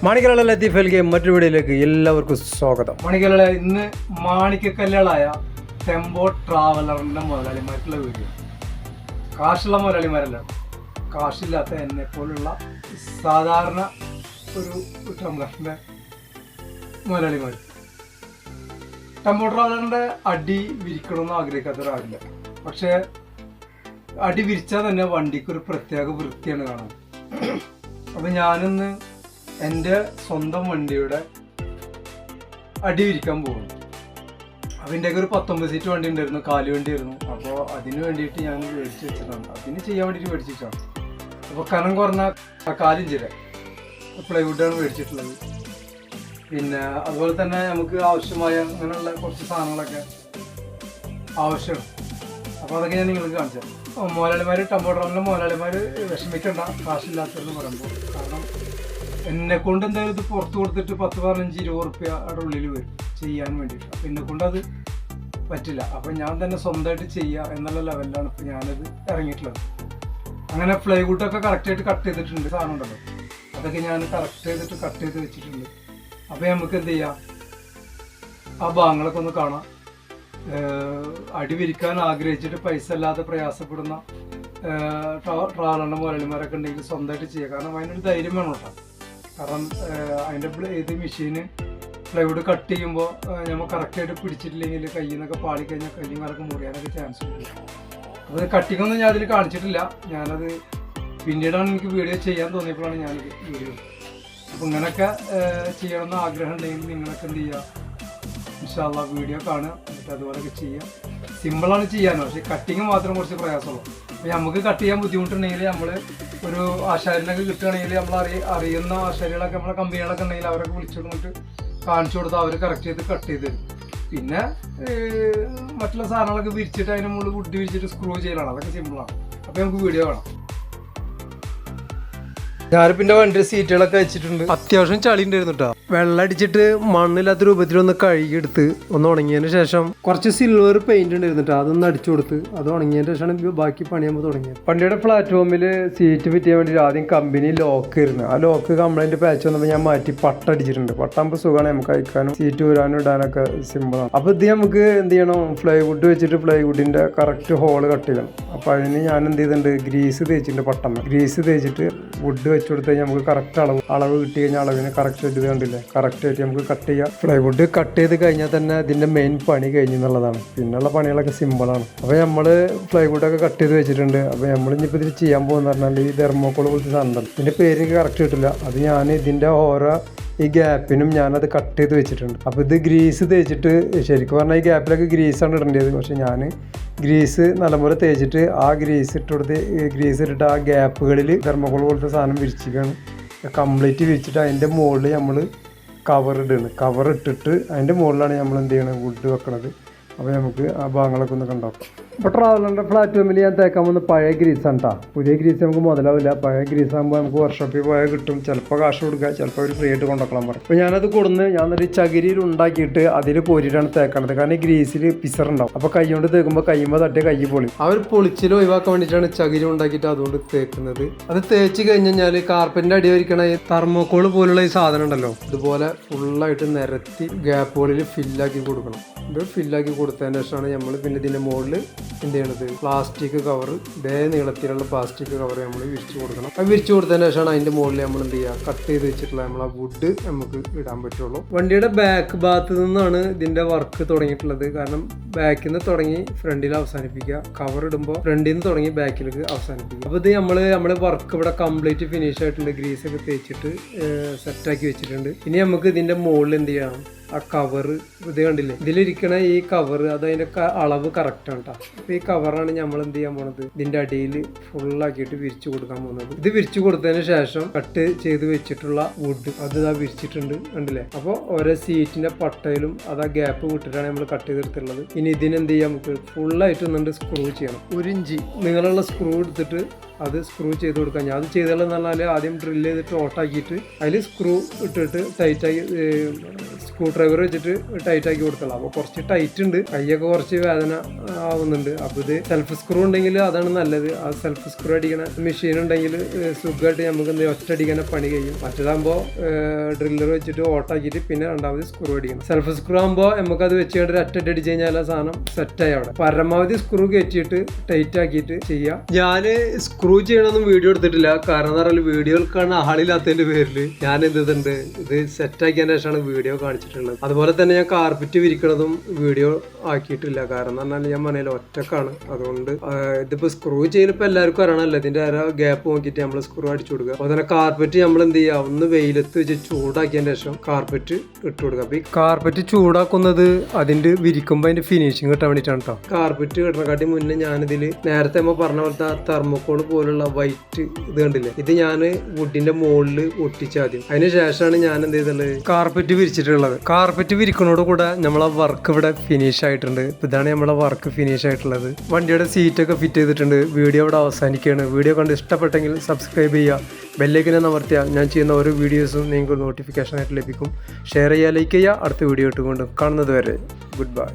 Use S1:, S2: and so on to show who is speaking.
S1: മാണിക്കലുള്ള ലത്തീഫൽക്ക് മറ്റൊരു വീഡിയോയിലേക്ക് എല്ലാവർക്കും സ്വാഗതം.
S2: മാണിക്കലുള്ള ഇന്ന് മാണിക്കക്കല്ലുകളായ ടെമ്പോ ട്രാവലറിൻ്റെ മുതലാളിമായിട്ടുള്ള വീഡിയോ. കാശുള്ള മുതലാളിമാരല്ല, കാശില്ലാത്ത എന്നെ പോലുള്ള സാധാരണ ഒരു ടെമ്പറിൻ്റെ മുതലാളിമാർ. ടെമ്പോ ട്രാവലറിൻ്റെ അടി വിരിക്കണമെന്ന് ആഗ്രഹിക്കാത്ത ഒരാളില്ല. പക്ഷേ അടി വിരിച്ചാൽ തന്നെ വണ്ടിക്ക് ഒരു പ്രത്യേക വൃത്തിയാണ് കാണാൻ. അപ്പം ഞാനിന്ന് എൻ്റെ സ്വന്തം വണ്ടിയുടെ അടി വിരിക്കാൻ പോകുന്നു. അതിൻ്റെയൊക്കെ ഒരു 19 സീറ്റ് വണ്ടി ഉണ്ടായിരുന്നു, കാല് വണ്ടിയായിരുന്നു. അപ്പോൾ അതിന് വേണ്ടിയിട്ട് ഞാൻ മേടിച്ച് വെച്ചിട്ടുണ്ട്. അതിന് ചെയ്യാൻ വേണ്ടിയിട്ട് മേടിച്ച് വെച്ചാണ്. അപ്പോൾ കനം കുറഞ്ഞ കാലിഞ്ചിര പ്ലൈവുഡാണ് മേടിച്ചിട്ടുള്ളത്. പിന്നെ അതുപോലെ തന്നെ നമുക്ക് ആവശ്യമായ അങ്ങനെയുള്ള കുറച്ച് സാധനങ്ങളൊക്കെ ആവശ്യമാണ്. അപ്പോൾ അതൊക്കെ ഞാൻ നിങ്ങൾക്ക് കാണിച്ചു. മുതലാളിമാർ ടെമ്പോ ട്രാവലിൻ്റെ മുതലാളിമാർ വിഷമിക്കണ്ട കാശില്ലാത്തതെന്ന് പറയുമ്പോൾ. കാരണം എന്നെക്കൊണ്ട് എന്തായാലും ഇത് പുറത്ത് കൊടുത്തിട്ട് 10, 15, 20 റുപ്യയുടെ ഉള്ളിൽ വരും ചെയ്യാൻ വേണ്ടിയിട്ട്. അപ്പം എന്നെക്കൊണ്ട് അത് പറ്റില്ല. അപ്പം ഞാൻ തന്നെ സ്വന്തമായിട്ട് ചെയ്യുക എന്നുള്ള ലെവലിലാണ് ഇപ്പോൾ ഞാനത് ഇറങ്ങിയിട്ടുള്ളത്. അങ്ങനെ പ്ലൈവുഡൊക്കെ കറക്റ്റായിട്ട് കട്ട് ചെയ്തിട്ടുണ്ട്. സാധനം ഉണ്ടല്ലോ, അതൊക്കെ ഞാൻ കറക്റ്റ് ചെയ്തിട്ട് കട്ട് ചെയ്ത് വെച്ചിട്ടുണ്ട്. അപ്പോൾ നമുക്ക് എന്ത് ചെയ്യാം, ആ ഭാഗങ്ങളൊക്കെ ഒന്ന് കാണാം. അടി വിരിക്കാൻ ആഗ്രഹിച്ചിട്ട് പൈസ അല്ലാതെ പ്രയാസപ്പെടുന്ന ട്രാവലറിൻ്റെ മുതലാളിമാരൊക്കെ ഉണ്ടെങ്കിൽ സ്വന്തമായിട്ട് ചെയ്യുക. കാരണം അതിനൊരു ധൈര്യം വേണം കേട്ടോ. കാരണം അതിൻ്റെ ഇത് മെഷീന് പ്ലൈവുഡ് കട്ട് ചെയ്യുമ്പോൾ നമ്മൾ കറക്റ്റായിട്ട് പിടിച്ചിട്ടില്ലെങ്കിൽ കയ്യിൽ നിന്നൊക്കെ പാളിക്കഴിഞ്ഞാൽ കയ്യും കാലൊക്കെ മുറിയാനൊക്കെ ചാൻസ് ഉണ്ട്. അപ്പോൾ കട്ടിങ്ങൊന്നും ഞാൻ അതിൽ കാണിച്ചിട്ടില്ല. ഞാനത് പിന്നീടാണ് എനിക്ക് വീഡിയോ ചെയ്യാൻ തോന്നിയപ്പോഴാണ് ഞാനിത് വീഡിയോ. അപ്പോൾ ഇങ്ങനെയൊക്കെ ചെയ്യണമെന്ന് ആഗ്രഹം ഉണ്ടെങ്കിൽ നിങ്ങളൊക്കെ എന്ത് ചെയ്യുക, ഇൻഷാ അല്ലാഹ് വീഡിയോ കാണുക, എന്നിട്ട് അതുപോലെയൊക്കെ ചെയ്യുക. സിമ്പിളാണ് ചെയ്യാനോ, പക്ഷേ കട്ടിങ് മാത്രം കുറച്ച് പ്രയാസമുള്ളൂ. അപ്പോൾ നമുക്ക് കട്ട് ചെയ്യാൻ ബുദ്ധിമുട്ടുണ്ടെങ്കിൽ നമ്മൾ ഒരു ആശാരിനൊക്കെ കിട്ടുകയാണെങ്കിൽ നമ്മൾ അറിയുന്ന ആശാരികളൊക്കെ നമ്മളെ കമ്പനികളൊക്കെ ഉണ്ടെങ്കിൽ അവരൊക്കെ വിളിച്ചുകൊണ്ടിട്ട് കാണിച്ചു കൊടുത്താൽ അവർ കറക്റ്റ് ചെയ്ത് കട്ട് ചെയ്ത് തരും. പിന്നെ മറ്റുള്ള സാധനങ്ങളൊക്കെ വിരിച്ചിട്ട് അതിന് മുകളിൽ വുഡ് വിരിച്ചിട്ട് സ്ക്രൂ ചെയ്യലാണ്. അതൊക്കെ സിമ്പിളാണ്. അപ്പോൾ നമുക്ക് വീഡിയോ കാണാം. ഞാനിപ്പിൻ്റെ വണ്ടിയുടെ സീറ്റുകളൊക്കെ വെച്ചിട്ടുണ്ട്. അത്യാവശ്യം ചളി ഉണ്ടായിരുന്നു കേട്ടോ. വെള്ളം അടിച്ചിട്ട് മണ്ണില്ലാത്ത രൂപത്തിലൊന്ന് കഴുകിയെടുത്ത് ഒന്ന് ഉണങ്ങിയതിന് ശേഷം കുറച്ച് സിൽവർ പെയിന്റ് ഉണ്ടായിരുന്നു കേട്ടോ, അതൊന്ന് അടിച്ചു കൊടുത്ത് അത് ഉണങ്ങിയതിന് ശേഷമാണ് ബാക്കി പണിയാകുമ്പോൾ തുടങ്ങിയത്. വണ്ടിയുടെ പ്ലാറ്റ്ഫോമിൽ സീറ്റ് ഫിറ്റ് ചെയ്യാൻ വേണ്ടി ആദ്യം കമ്പനി ലോക്ക് ആയിരുന്നു. ആ ലോക്ക് കംപ്ലൈൻറ്റ് പാച്ച് വന്നപ്പോൾ ഞാൻ മാറ്റി പട്ട അടിച്ചിട്ടുണ്ട്. പട്ടാകുമ്പോൾ സുഖമാണ്, നമുക്ക് അയക്കാനും സീറ്റ് ഊരാനും ഇടാനൊക്കെ സിമ്പിളാണ്. അപ്പോൾ ഇത് നമുക്ക് എന്ത് ചെയ്യണം, പ്ലൈവുഡ് വെച്ചിട്ട് പ്ലൈവുഡിൻ്റെ കറക്റ്റ് ഹോള് കട്ട് ചെയ്യണം. അപ്പോൾ അതിന് ഞാൻ എന്ത് ചെയ്തിട്ടുണ്ട്, ഗ്രീസ് തേച്ചിട്ടുണ്ട്. പട്ടമ്മ ഗ്രീസ് തേച്ചിട്ട് വുഡ് വെച്ച് കൊടുത്ത് കഴിഞ്ഞാൽ നമുക്ക് കറക്റ്റ് അളവ് കിട്ടി കഴിഞ്ഞാൽ അളവിന് കറക്റ്റ് ആയിട്ട് ഇത് കണ്ടില്ലേ, കറക്റ്റ് ആയിട്ട് നമുക്ക് കട്ട് ചെയ്യാം. പ്ലൈവുഡ് കട്ട് ചെയ്ത് കഴിഞ്ഞാൽ തന്നെ ഇതിൻ്റെ മെയിൻ പണി കഴിഞ്ഞു എന്നുള്ളതാണ്. പിന്നെയുള്ള പണികളൊക്കെ സിമ്പിളാണ്. അപ്പോൾ നമ്മൾ പ്ലൈവുഡൊക്കെ കട്ട് ചെയ്ത് വെച്ചിട്ടുണ്ട്. അപ്പോൾ നമ്മളിപ്പോൾ ഇതിൽ ചെയ്യാൻ പോകുന്ന പറഞ്ഞാൽ ഈ തെർമോക്കോൾ പോലത്തെ സാധനം, ഇതിൻ്റെ പേര് എനിക്ക് കറക്റ്റ് കിട്ടില്ല. അത് ഞാൻ ഇതിൻ്റെ ഓരോ ഈ ഗ്യാപ്പിനും ഞാനത് കട്ട് ചെയ്ത് വെച്ചിട്ടുണ്ട്. അപ്പോൾ ഇത് ഗ്രീസ് തേച്ചിട്ട്, ശരിക്കും പറഞ്ഞാൽ ഈ ഗ്യാപ്പിലൊക്കെ ഗ്രീസാണ് ഇടേണ്ടത്. പക്ഷേ ഞാൻ ഗ്രീസ് നല്ലപോലെ തേച്ചിട്ട് ആ ഗ്രീസ് ഇട്ടിട്ട് ആ ഗ്യാപ്പുകളിൽ തെർമോക്കോൾ പോലത്തെ സാധനം വിരിച്ചിരിക്കുകയാണ്. കംപ്ലീറ്റ് വിരിച്ചിട്ട് അതിൻ്റെ മുകളിൽ നമ്മൾ കവർ ഇട്ടിട്ട് അതിൻ്റെ മുകളിലാണ് നമ്മൾ എന്ത് ചെയ്യണത്, വുഡ് വെക്കണത്. അപ്പോൾ നമുക്ക് ആ ഭാഗങ്ങളൊക്കെ ഒന്ന് കണ്ടാക്കാം. ഇപ്പോൾ ട്രാവലറിൻ്റെ പ്ലാറ്റ്ഫോമിൽ ഞാൻ തേക്കാൻ പോകുന്ന പഴയ ഗ്രീസാണ് കേട്ടോ. പുതിയ ഗ്രീസ് നമുക്ക് മുതലാവില്ല. പഴയ ഗ്രീസ് ആകുമ്പോൾ നമുക്ക് വർക്ക്ഷോപ്പിൽ പോയാൽ കിട്ടും. ചിലപ്പോൾ കാശ് കൊടുക്കുക, ചിലപ്പോൾ അവർ ഫ്രീ ആയിട്ട് കൊണ്ടുവെക്കണം പറയും. അപ്പോൾ ഞാനത് കൊടുന്ന് ഞാനൊരു ചകിരിയിൽ ഉണ്ടാക്കിയിട്ട് അതിൽ കോരിയിട്ടാണ് തേക്കണത്. കാരണം ഈ ഗ്രീസിൽ പിസറുണ്ടാവും. അപ്പോൾ കൈ കൊണ്ട് തേക്കുമ്പോൾ കയ്യുമ്പോൾ തട്ടിയ കൈ പൊളി. അവർ പൊളിച്ചിൽ ഒഴിവാക്കാൻ വേണ്ടിയിട്ടാണ് ചകിരി ഉണ്ടാക്കിയിട്ട് അതുകൊണ്ട് തേക്കുന്നത്. അത് തേച്ച് കഴിഞ്ഞാൽ കാർപ്പറ്റിൻ്റെ അടി വരിക്കണ ഈ തെർമോക്കോൾ പോലുള്ള ഈ സാധനം ഉണ്ടല്ലോ, ഇതുപോലെ ഫുള്ളായിട്ട് നിരത്തി ഗ്യാപ്പുകളിൽ ഫില്ലാക്കി കൊടുക്കണം. ഇത് ഫില്ലാക്കി കൊടുത്തതിന് ശേഷമാണ് നമ്മൾ പിന്നെ ഇതിൻ്റെ മുകളിൽ എന്ത് ചെയ്യണത്, പ്ലാസ്റ്റിക് കവർ, ഇതേ നീളത്തിലുള്ള പ്ലാസ്റ്റിക് കവർ നമ്മൾ വിരിച്ചു കൊടുക്കണം. അത് വിരിച്ചു കൊടുത്തതിന് ശേഷമാണ് അതിൻ്റെ മുകളിൽ നമ്മൾ എന്ത് ചെയ്യുക, കട്ട് ചെയ്ത് വെച്ചിട്ടുള്ള നമ്മൾ ആ വുഡ് നമുക്ക് ഇടാൻ പറ്റുള്ളൂ. വണ്ടിയുടെ ബാക്ക് ഭാഗത്ത് നിന്നാണ് ഇതിൻ്റെ വർക്ക് തുടങ്ങിയിട്ടുള്ളത്. കാരണം ബാക്കിൽ നിന്ന് തുടങ്ങി ഫ്രണ്ടിൽ അവസാനിപ്പിക്കുക, കവർ ഇടുമ്പോൾ ഫ്രണ്ടിൽ നിന്ന് തുടങ്ങി ബാക്കിലേക്ക് അവസാനിപ്പിക്കുക. അപ്പോൾ ഇത് നമ്മൾ വർക്ക് ഇവിടെ കംപ്ലീറ്റ് ഫിനിഷ് ആയിട്ടുണ്ട്. ഗ്രീസൊക്കെ തേച്ചിട്ട് സെറ്റാക്കി വെച്ചിട്ടുണ്ട്. ഇനി നമുക്ക് ഇതിൻ്റെ മുകളിൽ എന്ത് ചെയ്യണം, ആ കവറ് ഇത് കണ്ടില്ലേ, ഇതിലിരിക്കണ ഈ കവർ അത് അതിൻ്റെ അളവ് കറക്റ്റാണ് കേട്ടോ. അപ്പോൾ ഈ കവറാണ് നമ്മൾ എന്ത് ചെയ്യാൻ പോണത്, ഇതിൻ്റെ അടിയിൽ ഫുള്ളാക്കിയിട്ട് വിരിച്ചു കൊടുക്കാൻ പോകുന്നത്. ഇത് വിരിച്ചു കൊടുത്തതിന് ശേഷം കട്ട് ചെയ്ത് വെച്ചിട്ടുള്ള വുഡ് അത് ഇതാ വിരിച്ചിട്ടുണ്ട് കണ്ടില്ലേ. അപ്പോൾ ഓരോ സീറ്റിൻ്റെ പട്ടയിലും അത് ആ ഗ്യാപ്പ് വിട്ടിട്ടാണ് നമ്മൾ കട്ട് ചെയ്തെടുത്തുള്ളത്. ഇനി ഇതിനെന്ത് ചെയ്യാം, നമുക്ക് ഫുള്ളായിട്ട് ഒന്നുകൊണ്ട് സ്ക്രൂ ചെയ്യണം. 1 ഇഞ്ച് നീളമുള്ള സ്ക്രൂ എടുത്തിട്ട് അത് സ്ക്രൂ ചെയ്ത് കൊടുക്കാം. ഞാൻ അത് ചെയ്തതെന്ന് പറഞ്ഞാൽ ആദ്യം ഡ്രില്ല് ചെയ്തിട്ട് ഓട്ടാക്കിയിട്ട് അതിൽ സ്ക്രൂ ഇട്ടിട്ട് ടൈറ്റാക്കി സ്ക്രൂ ഡ്രൈവർ വെച്ചിട്ട് ടൈറ്റാക്കി കൊടുക്കണം. അപ്പോൾ കുറച്ച് ടൈറ്റ് ഉണ്ട്, കൈയൊക്കെ കുറച്ച് വേദന ആവുന്നുണ്ട്. അപ്പോൾ ഇത് സെൽഫ് സ്ക്രൂ ഉണ്ടെങ്കിൽ അതാണ് നല്ലത്. ആ സെൽഫ് സ്ക്രൂ അടിക്കണ മെഷീൻ ഉണ്ടെങ്കിൽ സുഖമായിട്ട് നമുക്ക് എന്തെങ്കിലും ഒറ്റ അടിക്കാനെ പണി കഴിയും. മറ്റേതാകുമ്പോൾ ഡ്രില്ലർ വെച്ചിട്ട് ഓട്ടാക്കിയിട്ട് പിന്നെ രണ്ടാമത് സ്ക്രൂ അടിക്കണം. സെൽഫ് സ്ക്രൂ ആകുമ്പോൾ നമുക്കത് വെച്ചുകൊണ്ട് ഒറ്റ അടിച്ച് കഴിഞ്ഞാൽ ആ സാധനം സെറ്റായി അവിടെ. പരമാവധി സ്ക്രൂ കയറ്റിയിട്ട് ടൈറ്റ് ആക്കിയിട്ട് ചെയ്യാം. ഞാൻ സ്ക്രൂ ചെയ്യണമെന്നും വീഡിയോ എടുത്തിട്ടില്ല, കാരണം എന്താ പറയുക വീഡിയോകൾക്കാണ് ആളില്ലാത്തതിന്റെ പേരിൽ ഞാൻ എന്തുണ്ട് ഇത് സെറ്റാക്കിയതിന് ശേഷമാണ് വീഡിയോ കാണിച്ചിട്ടുള്ളത്. അതുപോലെ തന്നെ ഞാൻ കാർപ്പറ്റ് വിരിക്കണതും വീഡിയോ ആക്കിയിട്ടില്ല, കാരണം എന്ന് പറഞ്ഞാൽ ഞാൻ പറഞ്ഞാൽ ഒറ്റക്കാണ്. അതുകൊണ്ട് ഇതിപ്പോ സ്ക്രൂ ചെയ്യലിപ്പോ എല്ലാവർക്കും അറിയണമല്ലോ, ഇതിന്റെ ഗ്യാപ്പ് നോക്കിയിട്ട് നമ്മൾ സ്ക്രൂ അടിച്ചു കൊടുക്കുക. അതുപോലെ തന്നെ കാർപ്പറ്റ് നമ്മൾ എന്ത് ചെയ്യുക, ഒന്ന് വെയിലത്ത് വെച്ച് ചൂടാക്കിയതിന് ശേഷം കാർപ്പറ്റ് ഇട്ട് കൊടുക്കുക. അപ്പൊ ഈ കാർപ്പറ്റ് ചൂടാക്കുന്നത് അതിന്റെ വിരിക്കുമ്പോൾ അതിന്റെ ഫിനിഷിങ് കിട്ടാൻ വേണ്ടിയിട്ടാണ് കേട്ടോ. കാർപ്പറ്റ് കിട്ടണക്കാട്ടി മുന്നേ ഞാനിതിൽ നേരത്തെ നമ്മൾ പറഞ്ഞ പോലത്തെ തെർമോക്കോൾ പോലുള്ള വൈറ്റ് ഇത് കണ്ടില്ലേ, ഇത് ഞാൻ വുഡിന്റെ മുകളിൽ ഒട്ടിച്ചാദ്യം, അതിന് ശേഷമാണ് ഞാൻ എന്ത് ചെയ്തുള്ളത് കാർപ്പറ്റ് വിരിച്ചിട്ടുള്ളത്. കാർപ്പറ്റ് വിരിക്കണോട് കൂടെ നമ്മളെ വർക്ക് ഇവിടെ ഫിനിഷ് ആയിട്ടുണ്ട്. ഇതാണ് നമ്മളെ വർക്ക് ഫിനിഷ് ആയിട്ടുള്ളത്. വണ്ടിയുടെ സീറ്റൊക്കെ ഫിറ്റ് ചെയ്തിട്ടുണ്ട്. വീഡിയോ ഇവിടെ അവസാനിക്കുകയാണ്. വീഡിയോ കണ്ട് ഇഷ്ടപ്പെട്ടെങ്കിൽ സബ്സ്ക്രൈബ് ചെയ്യുക, ബെല്ലൈക്കനെ അമർത്തിയാൽ ഞാൻ ചെയ്യുന്ന ഓരോ വീഡിയോസും നിങ്ങൾക്ക് നോട്ടിഫിക്കേഷൻ ആയിട്ട് ലഭിക്കും. ഷെയർ ചെയ്യുക, ലൈക്ക് ചെയ്യുക. അടുത്ത വീഡിയോ ഇട്ടുകൊണ്ട് കാണുന്നത് വരെ ഗുഡ് ബൈ.